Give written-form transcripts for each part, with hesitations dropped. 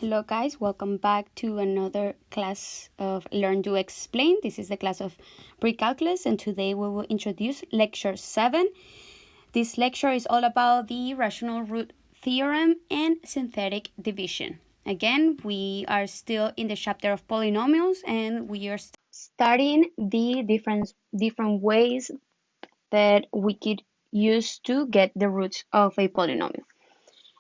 Hello guys, welcome back to another class of Learn to Explain. This is the class of pre-calculus and today we will introduce lecture 7. This lecture is all about the rational root theorem and synthetic division. Again, we are still in the chapter of polynomials and we are studying the different ways that we could use to get the roots of a polynomial.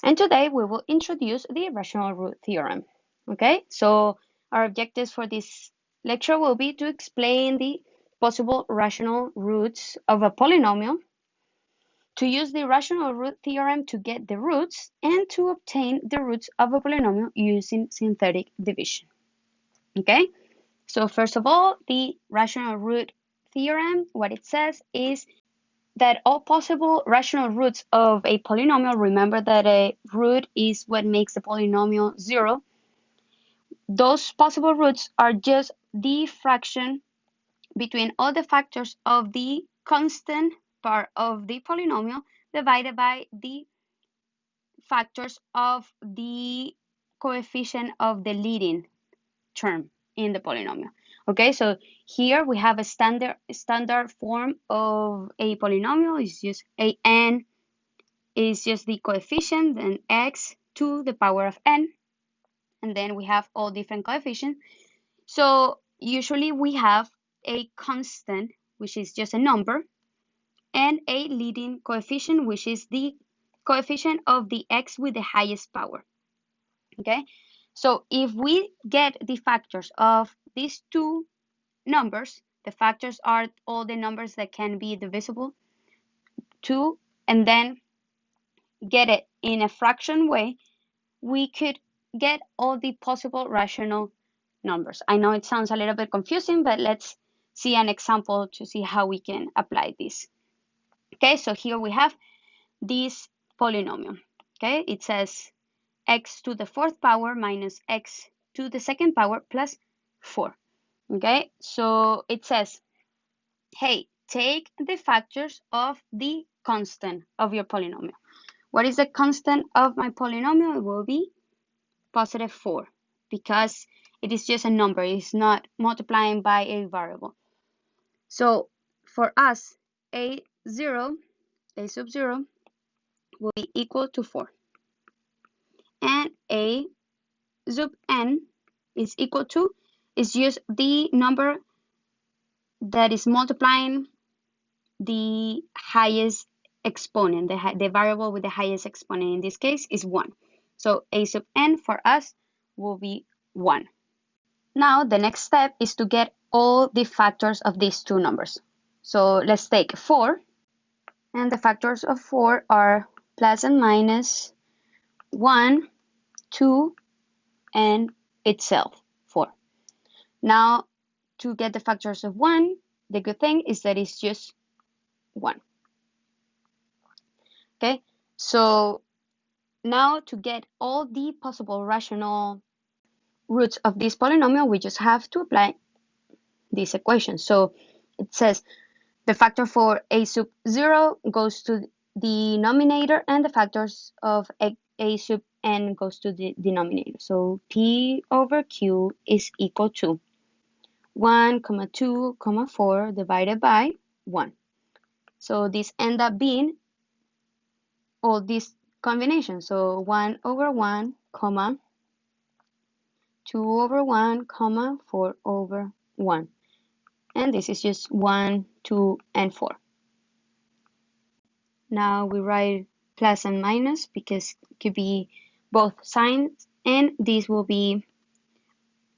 And today we will introduce the rational root theorem. Okay, so our objectives for this lecture will be to explain the possible rational roots of a polynomial, to use the rational root theorem to get the roots, and to obtain the roots of a polynomial using synthetic division. Okay, so first of all, the rational root theorem, what it says is that all possible rational roots of a polynomial, remember that a root is what makes the polynomial 0, those possible roots are just the fraction between all the factors of the constant part of the polynomial divided by the factors of the coefficient of the leading term in the polynomial. Okay, so here we have a standard form of a polynomial. It's just a n is just the coefficient, then x to the power of n, and then we have all different coefficients. So usually we have a constant, which is just a number, and a leading coefficient, which is the coefficient of the x with the highest power. Okay, so if we get the factors of these two numbers, the factors are all the numbers that can be divisible to, and then get it in a fraction way, we could get all the possible rational numbers. I know it sounds a little bit confusing, but let's see an example to see how we can apply this. Okay, so here we have this polynomial. Okay, it says x to the fourth power minus x to the second power plus 4. Okay, so it says, hey, take the factors of the constant of your polynomial. What is the constant of my polynomial? It will be positive 4 because it is just a number. It's not multiplying by a variable. So for us, a sub 0 will be equal to 4. And a sub n is equal to, is just the number that is multiplying the highest exponent, the variable with the highest exponent. In this case is 1. So a sub n for us will be 1. Now the next step is to get all the factors of these two numbers. So let's take 4, and the factors of 4 are plus and minus 1, 2, and itself 4. Now to get the factors of 1, the good thing is that it's just 1. Okay, so now to get all the possible rational roots of this polynomial, we just have to apply this equation. So it says the factor for a sub 0 goes to the denominator and the factors of a sub n goes to the denominator. So p over q is equal to 1, 2, 4 divided by 1. So this ends up being all these combinations. So 1 over 1, 2 over 1, 4 over 1. And this is just 1, 2, and 4. Now we write plus and minus because it could be both signs, and these will be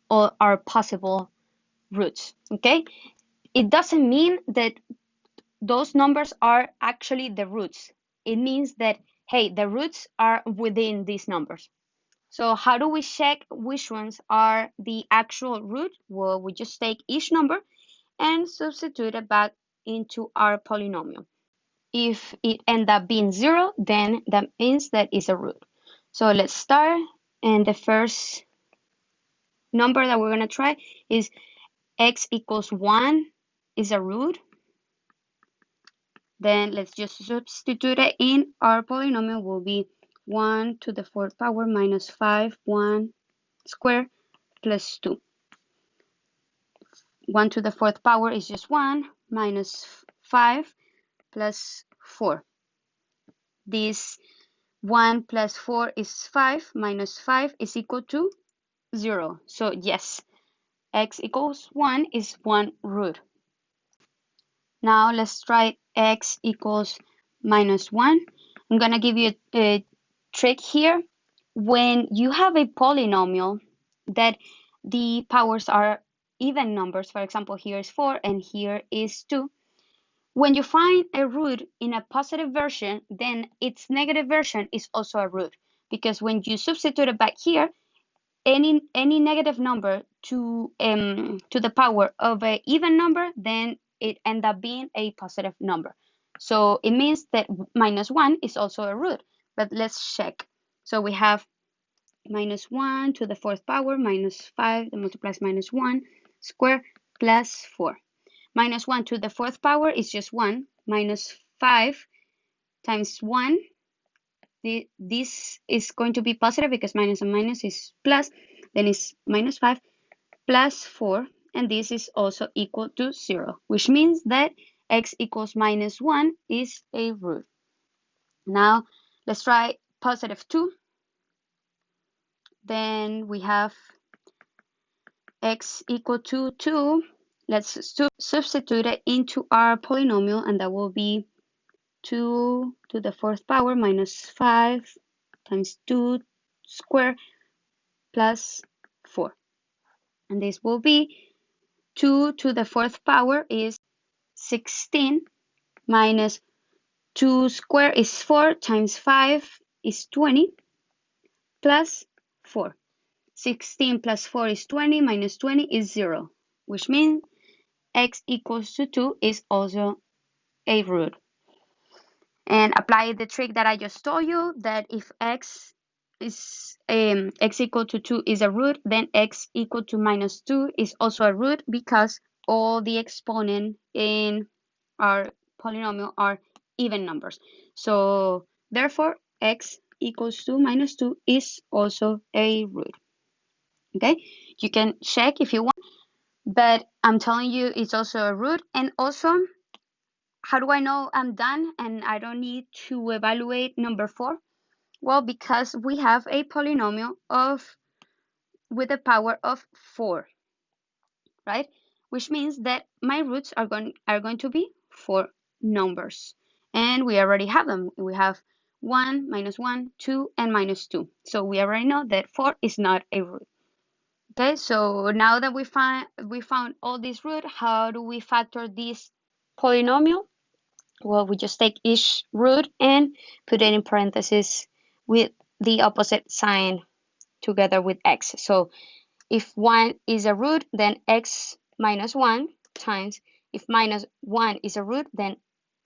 all our possible roots. Okay, it doesn't mean that those numbers are actually the roots. It means that, hey, the roots are within these numbers. So how do we check which ones are the actual root? Well, we just take each number and substitute it back into our polynomial. If it ends up being 0, then that means that it's a root. So let's start, and the first number that we're going to try is x equals 1 is a root. Then let's just substitute it in our polynomial. Will be 1 to the fourth power minus 5, 1 square plus 2. 1 to the 4th power is just 1 minus 5 plus 4. This 1 plus 4 is 5 minus 5 is equal to 0. So yes, x equals 1 is 1 root. Now let's try x equals minus 1. I'm going to give you a trick here. When you have a polynomial that the powers are even numbers, for example, here is 4 and here is 2, when you find a root in a positive version, then its negative version is also a root. Because when you substitute it back here, any negative number to the power of an even number, then it ends up being a positive number. So it means that minus 1 is also a root. But let's check. So we have minus 1 to the 4th power minus 5 that multiplies minus 1 square plus 4. Minus 1 to the 4th power is just 1. Minus 5 times 1. This is going to be positive because minus and minus is plus. Then it's minus 5 plus 4. And this is also equal to 0, which means that x equals minus 1 is a root. Now let's try positive 2. Then we have x equal to 2. Let's substitute it into our polynomial, and that will be 2 to the 4th power minus 5 times 2 square plus 4. And this will be 2 to the 4th power is 16 minus 2 square is 4 times 5 is 20 plus 4. 16 plus 4 is 20 minus 20 is 0, which means x equals to 2 is also a root. And apply the trick that I just told you, that if x is x equal to 2 is a root, then x equal to minus 2 is also a root, because all the exponents in our polynomial are even numbers. So therefore x equals to minus 2 is also a root. Okay, you can check if you want, but I'm telling you it's also a root. And also, how do I know I'm done and I don't need to evaluate number 4? Well, because we have a polynomial with a power of 4, right? Which means that my roots are going to be 4 numbers. And we already have them. We have 1, minus 1, 2, and minus 2. So we already know that 4 is not a root. Okay, so now that we found all these roots, how do we factor this polynomial? Well, we just take each root and put it in parentheses with the opposite sign together with x. So if 1 is a root, then x minus 1 times, if minus 1 is a root, then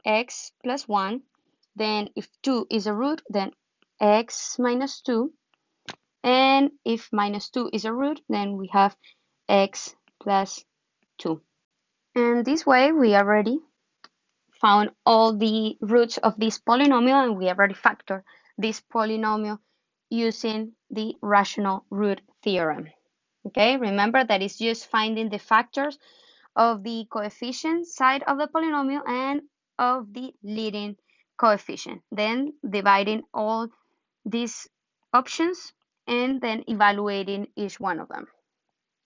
x plus 1. Then if 2 is a root, then x minus 2. And if minus 2 is a root, then we have x plus 2. And this way we already found all the roots of this polynomial, and we already factor this polynomial using the rational root theorem. Okay, remember that it's just finding the factors of the coefficient side of the polynomial and of the leading coefficient, then dividing all these options and then evaluating each one of them.